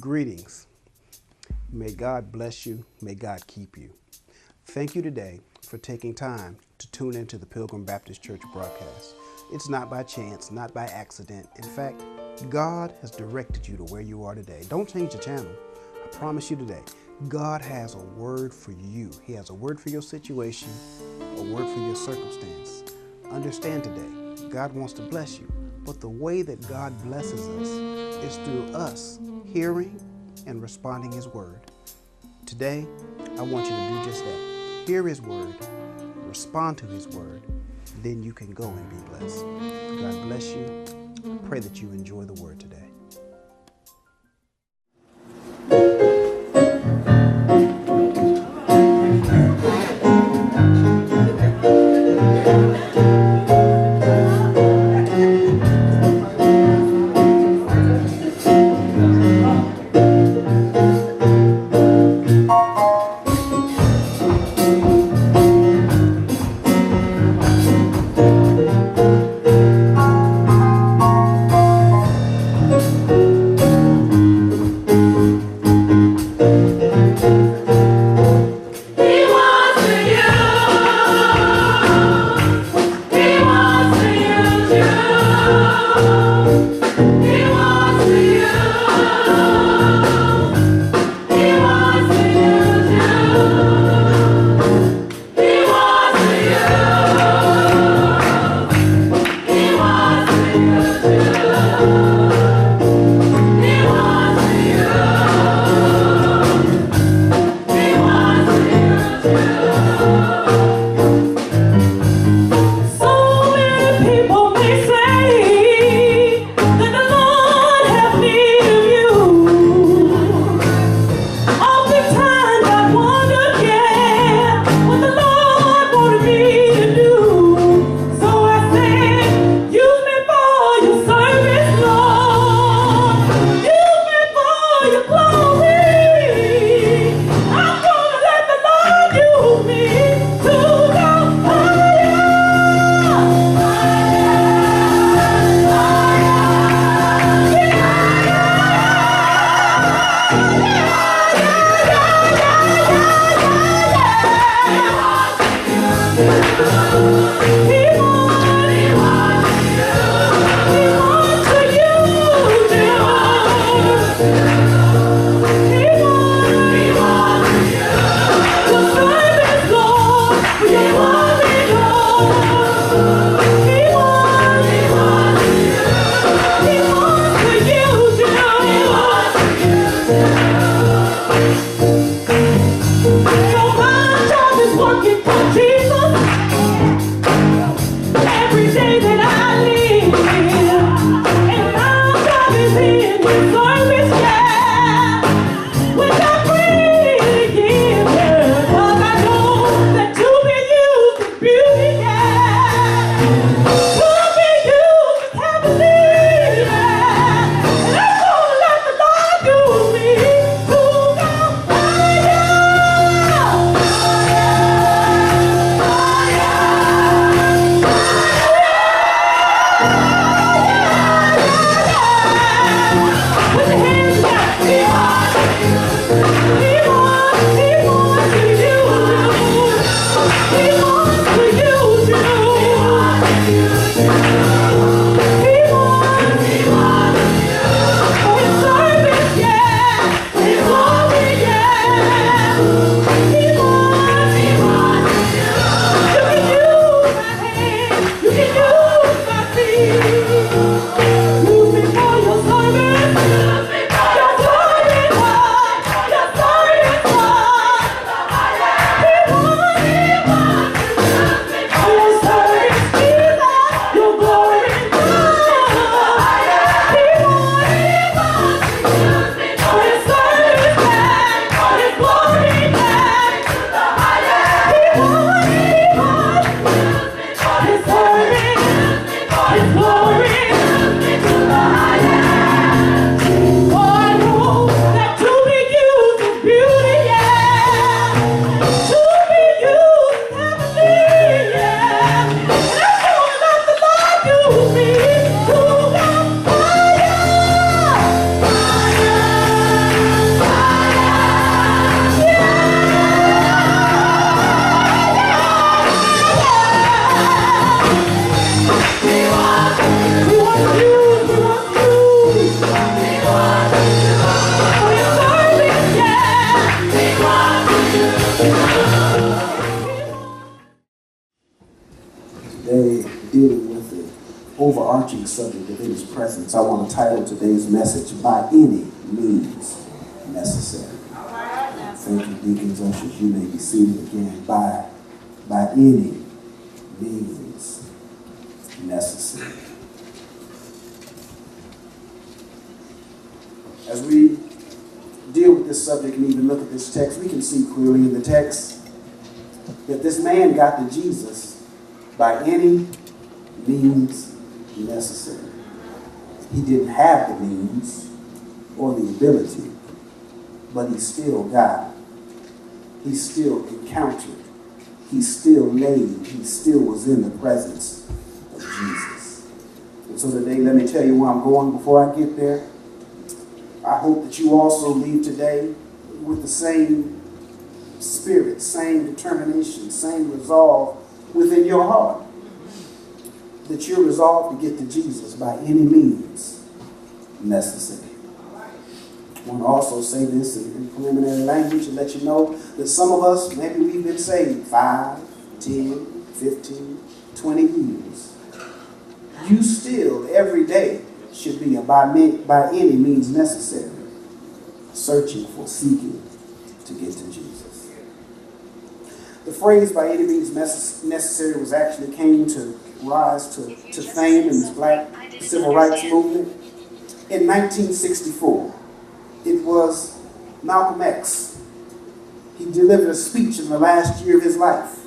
Greetings. May God bless you. May God keep you. Thank you today for taking time to tune into the Pilgrim Baptist Church broadcast. It's not by chance, not by accident. In fact, God has directed you to where you are today. Don't change the channel. I promise you today, God has a word for you. He has a word for your situation, a word for your circumstance. Understand today, God wants to bless you, but the way that God blesses us is through us hearing and responding His word. Today, I want you to do just that. Hear His word, respond to His word, then you can go and be blessed. God bless you. I pray that you enjoy the word today. overarching subject of His presence, I want to title today's message, By Any Means Necessary. Thank you, deacons, ushers. You may be seated again. By any means necessary. As we deal with this subject and even look at this text, we can see clearly in the text that this man got to Jesus by any means necessary. He didn't have the means or the ability, but he still got, he still encountered, he still laid, he still was in the presence of Jesus. And so today, let me tell you where I'm going before I get there. I hope that you also leave today with the same spirit, same determination, same resolve within your heart. That you're resolved to get to Jesus by any means necessary. I want to also say this in preliminary language and let you know that some of us, maybe we've been saved 5, 10, 15, 20 years. You still, every day, should be by any means necessary, searching for, seeking to get to Jesus. The phrase by any means necessary was actually came to rise to fame in this black civil rights movement in 1964. It was Malcolm X. He delivered a speech in the last year of his life.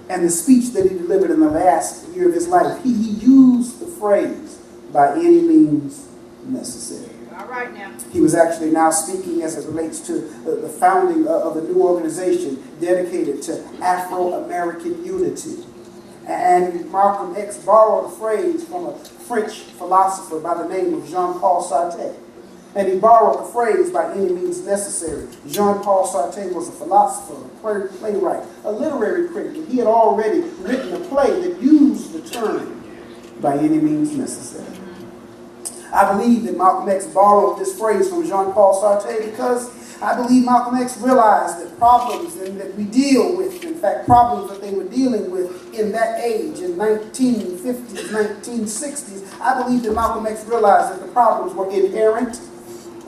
And the speech that he delivered in the last year of his life, he used the phrase, by any means necessary. All right now. He was actually now speaking as it relates to the founding of a new organization dedicated to Afro-American unity. And Malcolm X borrowed a phrase from a French philosopher by the name of Jean-Paul Sartre. And he borrowed the phrase, by any means necessary. Jean-Paul Sartre was a philosopher, a playwright, a literary critic, and he had already written a play that used the term, by any means necessary. I believe that Malcolm X borrowed this phrase from Jean-Paul Sartre because I believe Malcolm X realized that problems that we deal with, in fact, problems that they were dealing with in that age, in 1950s, 1960s, I believe that Malcolm X realized that the problems were inherent.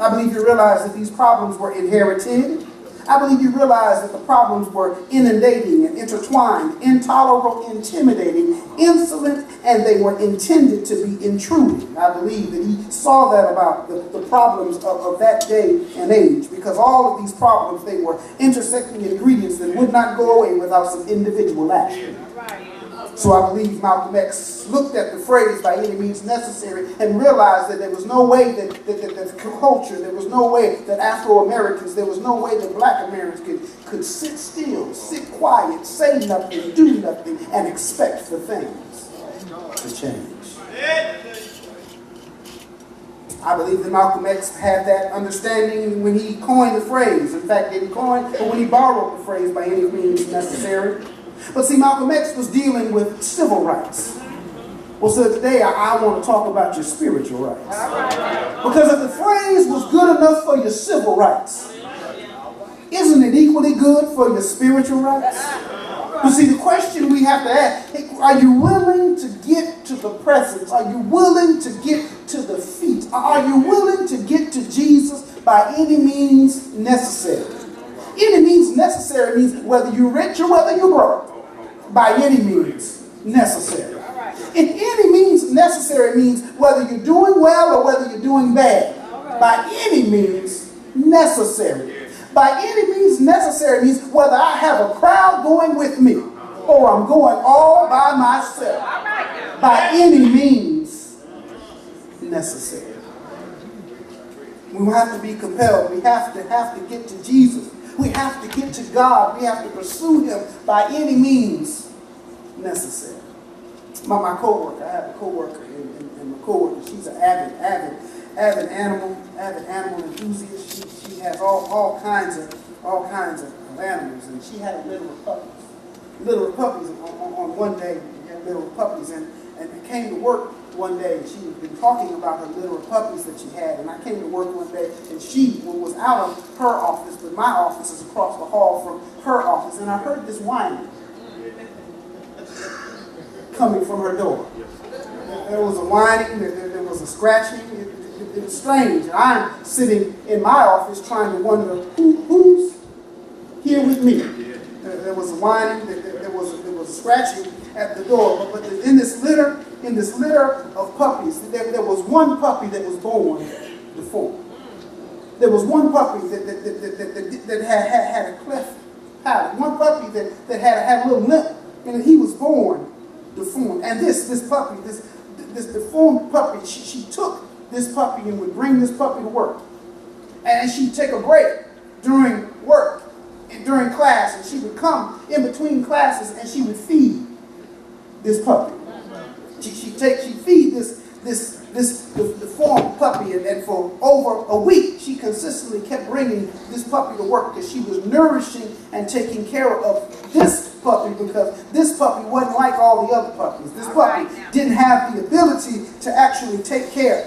I believe he realized that these problems were inherited. I believe he realized that the problems were inundating and intertwined, intolerable, intimidating, insolent, and they were intended to be intruding. I believe that he saw that about the problems of that day and age, because all of these problems, they were intersecting ingredients that would not go away without some individual action. So I believe Malcolm X looked at the phrase, by any means necessary, and realized that there was no way that culture, there was no way that Afro-Americans, there was no way that black Americans could sit still, sit quiet, say nothing, do nothing, and expect for things to change. I believe that Malcolm X had that understanding when he coined the phrase. In fact, didn't coin, but when he borrowed the phrase, by any means necessary. But see, Malcolm X was dealing with civil rights. Well, so today I want to talk about your spiritual rights. Because if the phrase was good enough for your civil rights, isn't it equally good for your spiritual rights? You see, the question we have to ask, are you willing to get to the presence? Are you willing to get to the feet? Are you willing to get to Jesus by any means necessary? Any means necessary means whether you're rich or whether you're broke. By any means necessary. And any means necessary means whether you're doing well or whether you're doing bad. By any means necessary. By any means necessary means whether I have a crowd going with me or I'm going all by myself. By any means necessary. We have to be compelled. We have to get to Jesus. We have to get to God. We have to pursue Him by any means necessary. My co-worker, I have a co-worker, and my co-worker, she's an avid animal enthusiast. She has all kinds of animals, and she had a litter of puppies. On one day, she had a litter of puppies, and came to work one day, and she had been talking about her litter of puppies that she had, and I came to work one day, and she was out of her office, but my office is across the hall from her office, and I heard this whining coming from her door. There was a whining, there was a scratching. It was strange. And I'm sitting in my office trying to wonder who's here with me. There was a whining, there was a scratching at the door. But in this litter of puppies, there was one puppy that was born deformed. There was one puppy that had a cleft palate. One puppy that had a little limp, and he was born deformed. And this puppy, this deformed puppy, she took this puppy and would bring this puppy to work. And she'd take a break during work and during class, and she would come in between classes and she would feed this puppy. She'd feed this deformed puppy, and for over a week she consistently kept bringing this puppy to work because she was nourishing and taking care of this puppy, because this puppy wasn't like all the other puppies. This puppy didn't have the ability to actually take care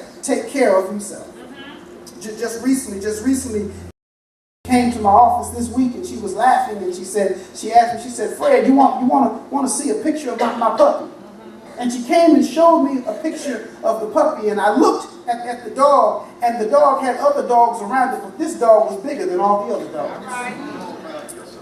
of himself. Just recently came to my office this week, and she was laughing, and she asked me, Fred, you want to see a picture of my puppy? And she came and showed me a picture of the puppy, and I looked at the dog, and the dog had other dogs around it, but this dog was bigger than all the other dogs.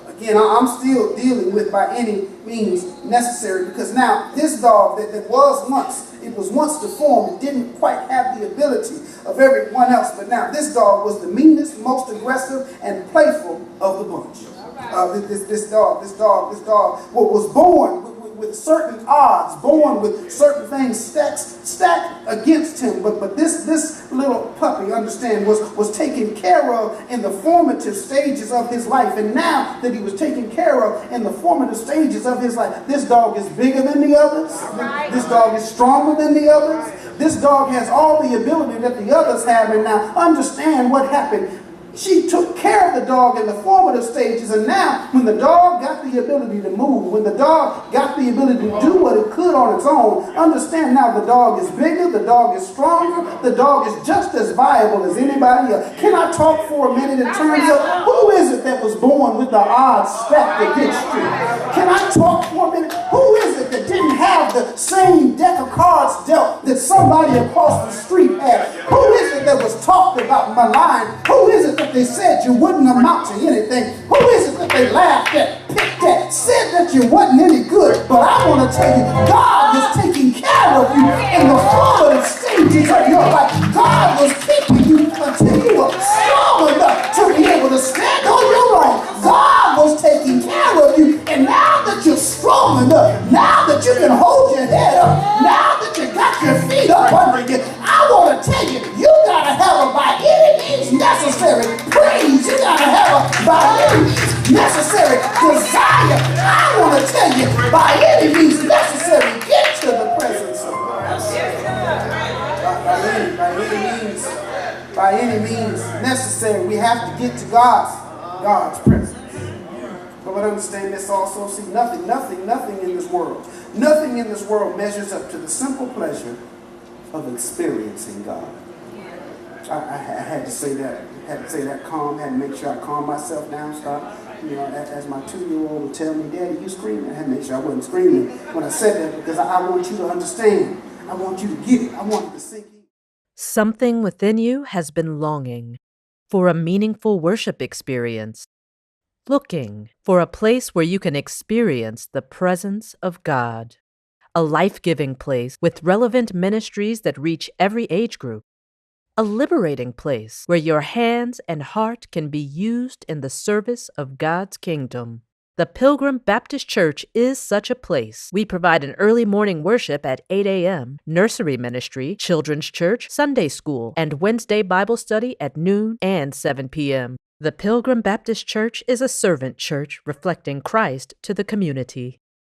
Again, I'm still dealing with by any means necessary, because now this dog that was once deformed, it didn't quite have the ability of everyone else, but now this dog was the meanest, most aggressive, and playful of the bunch. This dog was born with certain odds, born with certain things stacked against him. But this little puppy, understand, was taken care of in the formative stages of his life. And now that he was taken care of in the formative stages of his life, this dog is bigger than the others. This dog is stronger than the others. This dog has all the ability that the others have. And now understand what happened. She took care of the dog in the formative stages, and now when the dog got the ability to move, when the dog got the ability to do what it could on its own, understand now the dog is bigger, the dog is stronger, the dog is just as viable as anybody else. Can I talk for a minute in terms of who is it that was born with the odds stacked against you? Can I talk for a minute? Who is it that didn't have the same deck of cards dealt that somebody across the street had? Who is it that was talked about maligned? Who is it that they said you wouldn't amount to anything? Who is it that they laughed at, picked at, said that you wasn't any good? But I want to tell you, God was taking care of you in the formative stages of your life. God was keeping you until you were strong enough to be able to stand on your own. God was taking care of you, and now that you're strong enough, now that you can hold your head up, now that you got your feet up under you, I want to tell you, you got to have a by any means necessary praise. You got to have a by any means necessary desire. I want to tell you, by any means necessary, get to the presence of God. By any means necessary, we have to get to God's presence. But understand this also. See, nothing in this world. Nothing in this world measures up to the simple pleasure of experiencing God. I had to say that calm, had to make sure I calm myself down, stop. As my 2-year-old would tell me, Daddy, you screaming. I had to make sure I wasn't screaming when I said that, because I want you to understand. I want you to get it. I want you to sink in. Something within you has been longing for a meaningful worship experience, looking for a place where you can experience the presence of God, a life-giving place with relevant ministries that reach every age group, a liberating place where your hands and heart can be used in the service of God's kingdom. The Pilgrim Baptist Church is such a place. We provide an early morning worship at 8 a.m., nursery ministry, children's church, Sunday school, and Wednesday Bible study at noon and 7 p.m. The Pilgrim Baptist Church is a servant church reflecting Christ to the community.